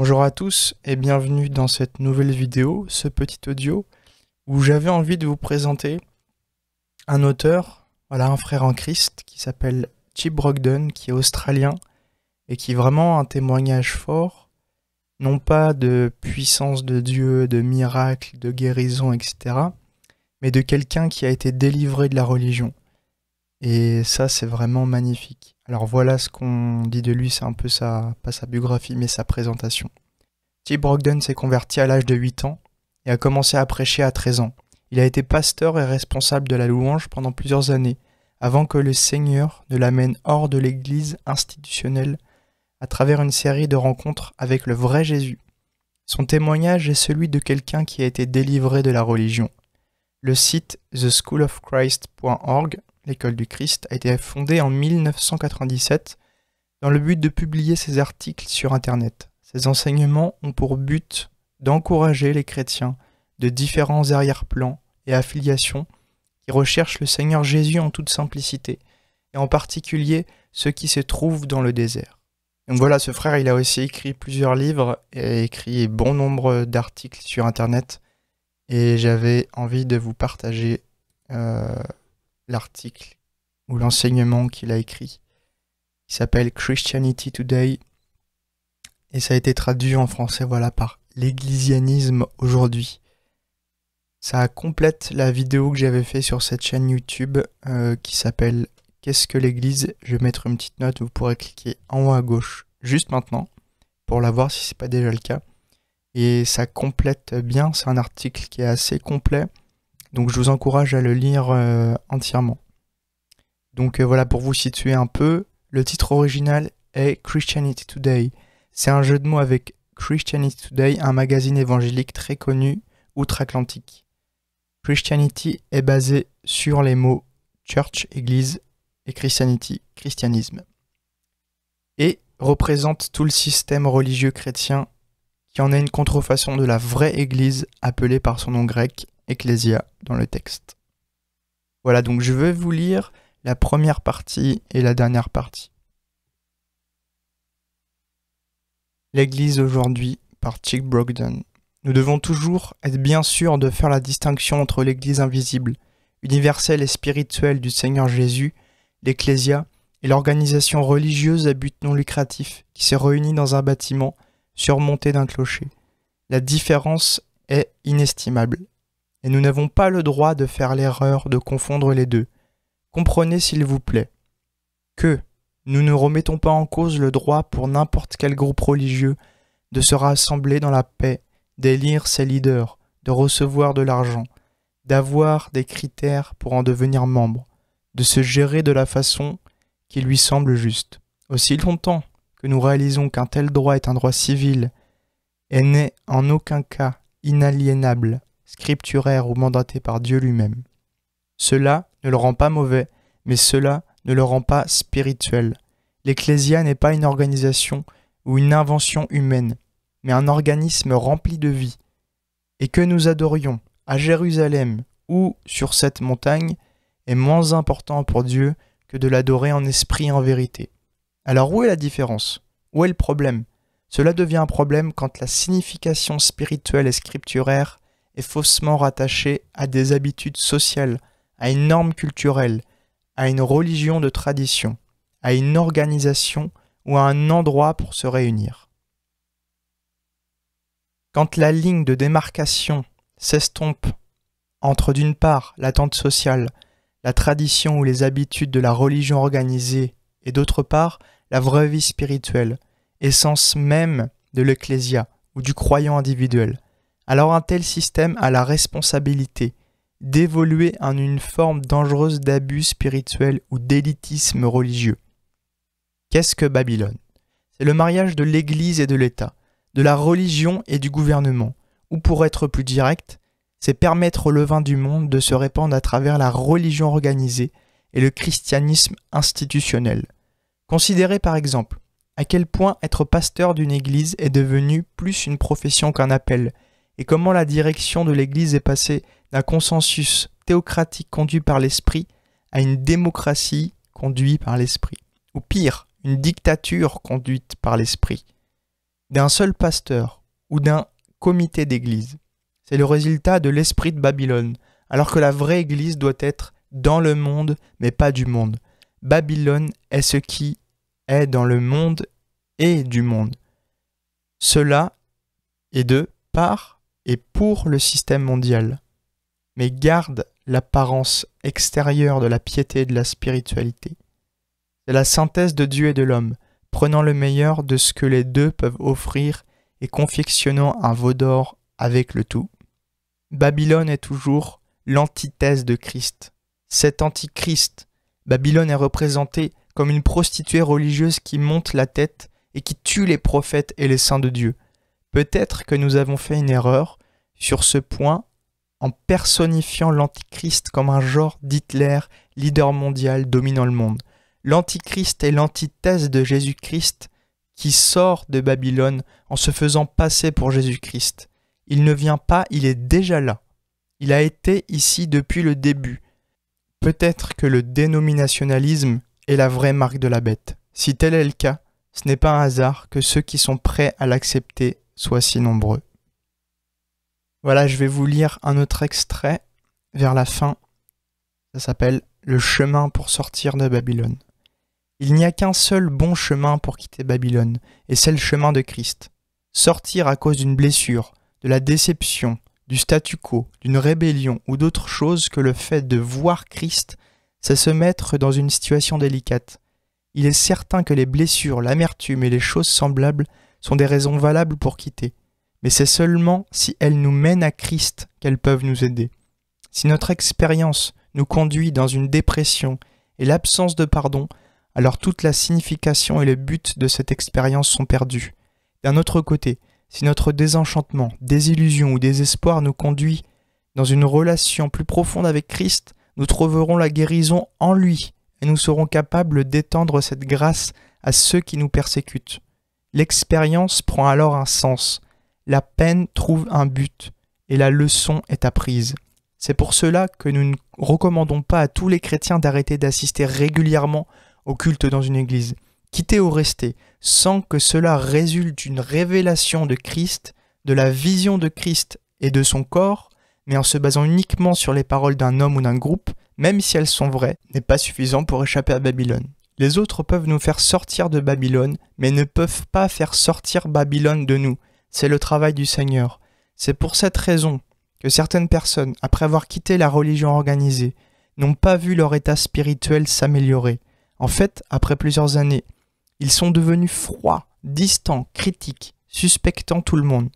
Bonjour à tous et bienvenue dans cette nouvelle vidéo, ce petit audio, où j'avais envie de vous présenter un auteur, voilà, un frère en Christ qui s'appelle Chip Brogden, qui est australien et qui est vraiment un témoignage fort, non pas de puissance de Dieu, de miracles, de guérison, etc., mais de quelqu'un qui a été délivré de la religion. Et ça, c'est vraiment magnifique. Alors voilà ce qu'on dit de lui, c'est un peu pas sa biographie, mais sa présentation. Chip Brogden s'est converti à l'âge de 8 ans et a commencé à prêcher à 13 ans. Il a été pasteur et responsable de la louange pendant plusieurs années, avant que le Seigneur ne l'amène hors de l'église institutionnelle à travers une série de rencontres avec le vrai Jésus. Son témoignage est celui de quelqu'un qui a été délivré de la religion. Le site theschoolofchrist.org, l'école du Christ, a été fondé en 1997 dans le but de publier ses articles sur Internet. Ces enseignements ont pour but d'encourager les chrétiens de différents arrière-plans et affiliations qui recherchent le Seigneur Jésus en toute simplicité, et en particulier ceux qui se trouvent dans le désert. Donc voilà, ce frère, il a aussi écrit plusieurs livres et écrit bon nombre d'articles sur Internet, et j'avais envie de vous partager l'article ou l'enseignement qu'il a écrit. Il s'appelle Christianity Today et ça a été traduit en français par l'ecclésianisme aujourd'hui. Ça complète la vidéo que j'avais fait sur cette chaîne YouTube qui s'appelle Qu'est-ce que l'Église? Je vais mettre une petite note, vous pourrez cliquer en haut à gauche juste maintenant pour la voir si ce n'est pas déjà le cas. Et ça complète bien, c'est un article qui est assez complet, donc je vous encourage à le lire entièrement. Donc voilà, pour vous situer un peu, le titre original est Christianity Today. C'est un jeu de mots avec Christianity Today, un magazine évangélique très connu outre-Atlantique. Christianity est basé sur les mots church, église, et Christianity, christianisme. Et représente tout le système religieux chrétien qui en est une contrefaçon de la vraie église appelée par son nom grec, Ecclesia, dans le texte. Voilà, donc je vais vous lire la première partie et la dernière partie. L'Église aujourd'hui, par Chip Brogden. Nous devons toujours être bien sûrs de faire la distinction entre l'Église invisible, universelle et spirituelle du Seigneur Jésus, l'Ecclésia, et l'organisation religieuse à but non lucratif qui se réunit dans un bâtiment surmonté d'un clocher. La différence est inestimable, et nous n'avons pas le droit de faire l'erreur de confondre les deux. Comprenez s'il vous plaît que nous ne remettons pas en cause le droit pour n'importe quel groupe religieux de se rassembler dans la paix, d'élire ses leaders, de recevoir de l'argent, d'avoir des critères pour en devenir membre, de se gérer de la façon qui lui semble juste. Aussi longtemps que nous réalisons qu'un tel droit est un droit civil et n'est en aucun cas inaliénable, scripturaire ou mandaté par Dieu lui-même. Cela ne le rend pas mauvais, mais cela ne le rend pas spirituel. L'Ecclésia n'est pas une organisation ou une invention humaine, mais un organisme rempli de vie. Et que nous adorions à Jérusalem ou sur cette montagne est moins important pour Dieu que de l'adorer en esprit et en vérité. Alors où est la différence? Où est le problème? Cela devient un problème quand la signification spirituelle et scripturaire est faussement rattachée à des habitudes sociales, à une norme culturelle, à une religion de tradition, à une organisation ou à un endroit pour se réunir. Quand la ligne de démarcation s'estompe entre d'une part l'attente sociale, la tradition ou les habitudes de la religion organisée et d'autre part la vraie vie spirituelle, essence même de l'ecclésia ou du croyant individuel, alors un tel système a la responsabilité d'évoluer en une forme dangereuse d'abus spirituel ou d'élitisme religieux. Qu'est-ce que Babylone? C'est le mariage de l'Église et de l'État, de la religion et du gouvernement, ou pour être plus direct, c'est permettre au levain du monde de se répandre à travers la religion organisée et le christianisme institutionnel. Considérez par exemple à quel point être pasteur d'une église est devenu plus une profession qu'un appel, et comment la direction de l'église est passée d'un consensus théocratique conduit par l'esprit à une démocratie conduite par l'esprit, ou pire, une dictature conduite par l'esprit. d'un seul pasteur ou d'un comité d'église. C'est le résultat de l'esprit de Babylone, alors que la vraie église doit être dans le monde, mais pas du monde. Babylone est ce qui est dans le monde et du monde. Cela est de par et pour le système mondial, mais garde l'apparence extérieure de la piété et de la spiritualité. C'est la synthèse de Dieu et de l'homme, prenant le meilleur de ce que les deux peuvent offrir et confectionnant un veau d'or avec le tout. Babylone est toujours l'antithèse de Christ. Cet antichrist, Babylone est représentée comme une prostituée religieuse qui monte la tête et qui tue les prophètes et les saints de Dieu. Peut-être que nous avons fait une erreur sur ce point en personnifiant l'antichrist comme un genre d'Hitler, leader mondial dominant le monde. L'antichrist est l'antithèse de Jésus-Christ qui sort de Babylone en se faisant passer pour Jésus-Christ. Il ne vient pas, il est déjà là. Il a été ici depuis le début. Peut-être que le dénominationalisme est la vraie marque de la bête. Si tel est le cas, ce n'est pas un hasard que ceux qui sont prêts à l'accepter soient si nombreux. Voilà, je vais vous lire un autre extrait vers la fin. Ça s'appelle « Le chemin pour sortir de Babylone ». Il n'y a qu'un seul bon chemin pour quitter Babylone, et c'est le chemin de Christ. Sortir à cause d'une blessure, de la déception, du statu quo, d'une rébellion ou d'autre chose que le fait de voir Christ, c'est se mettre dans une situation délicate. Il est certain que les blessures, l'amertume et les choses semblables sont des raisons valables pour quitter. Mais c'est seulement si elles nous mènent à Christ qu'elles peuvent nous aider. Si notre expérience nous conduit dans une dépression et l'absence de pardon, alors toute la signification et le but de cette expérience sont perdus. D'un autre côté, si notre désenchantement, désillusion ou désespoir nous conduit dans une relation plus profonde avec Christ, nous trouverons la guérison en lui et nous serons capables d'étendre cette grâce à ceux qui nous persécutent. L'expérience prend alors un sens, la peine trouve un but et la leçon est apprise. C'est pour cela que nous ne recommandons pas à tous les chrétiens d'arrêter d'assister régulièrement au culte dans une église. Quitter ou rester, sans que cela résulte d'une révélation de Christ, de la vision de Christ et de son corps, mais en se basant uniquement sur les paroles d'un homme ou d'un groupe, même si elles sont vraies, n'est pas suffisant pour échapper à Babylone. Les autres peuvent nous faire sortir de Babylone, mais ne peuvent pas faire sortir Babylone de nous. C'est le travail du Seigneur. C'est pour cette raison que certaines personnes, après avoir quitté la religion organisée, n'ont pas vu leur état spirituel s'améliorer. En fait, après plusieurs années, ils sont devenus froids, distants, critiques, suspectant tout le monde.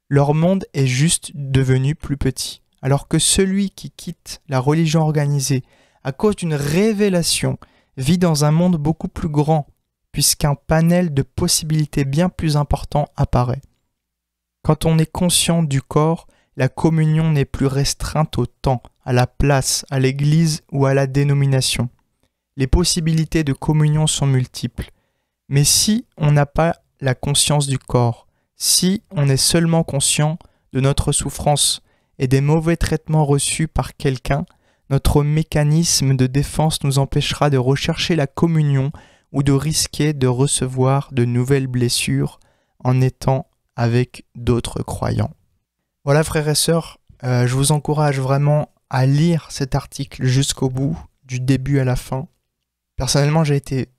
Leur monde est juste devenu plus petit. Alors que celui qui quitte la religion organisée à cause d'une révélation vit dans un monde beaucoup plus grand, puisqu'un panel de possibilités bien plus important apparaît. Quand on est conscient du corps, la communion n'est plus restreinte au temps, à la place, à l'église ou à la dénomination. Les possibilités de communion sont multiples. Mais si on n'a pas la conscience du corps, si on est seulement conscient de notre souffrance et des mauvais traitements reçus par quelqu'un, notre mécanisme de défense nous empêchera de rechercher la communion ou de risquer de recevoir de nouvelles blessures en étant avec d'autres croyants. Voilà frères et sœurs, je vous encourage vraiment à lire cet article jusqu'au bout, du début à la fin. Personnellement, j'ai été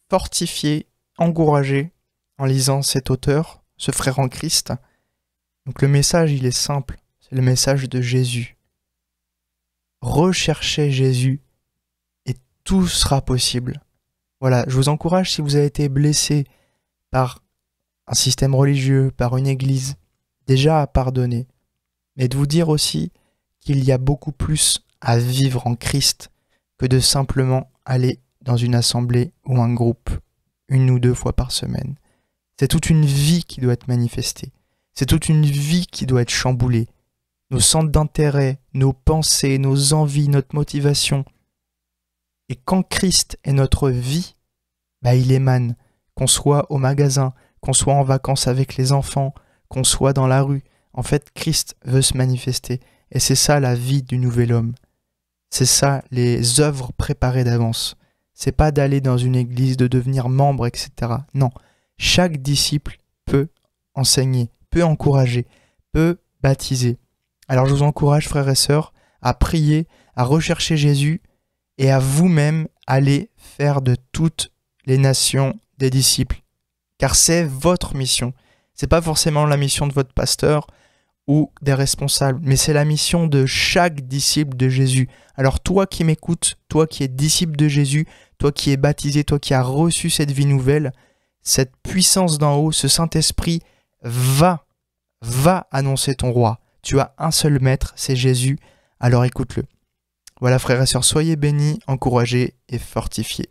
fortifié, encouragé en lisant cet auteur, ce frère en Christ. Donc le message, il est simple, c'est le message de Jésus. Recherchez Jésus et tout sera possible. Voilà, je vous encourage si vous avez été blessé par un système religieux, par une église, déjà à pardonner, mais de vous dire aussi qu'il y a beaucoup plus à vivre en Christ que de simplement aller dans une assemblée ou un groupe 1 ou 2 fois par semaine. C'est toute une vie qui doit être manifestée. C'est toute une vie qui doit être chamboulée. Nos centres d'intérêt, nos pensées, nos envies, notre motivation. Et quand Christ est notre vie, il émane. Qu'on soit au magasin, qu'on soit en vacances avec les enfants, qu'on soit dans la rue. En fait, Christ veut se manifester. Et c'est ça la vie du nouvel homme. C'est ça les œuvres préparées d'avance. C'est pas d'aller dans une église, de devenir membre, etc. Non, chaque disciple peut enseigner, peut encourager, peut baptiser. Alors je vous encourage, frères et sœurs, à prier, à rechercher Jésus et à vous-même aller faire de toutes les nations des disciples. Car c'est votre mission. C'est pas forcément la mission de votre pasteur ou des responsables, mais c'est la mission de chaque disciple de Jésus. Alors toi qui m'écoutes, toi qui es disciple de Jésus, toi qui es baptisé, toi qui as reçu cette vie nouvelle, cette puissance d'en haut, ce Saint-Esprit va annoncer ton roi. Tu as un seul maître, c'est Jésus, alors écoute-le. Voilà frères et sœurs, soyez bénis, encouragés et fortifiés.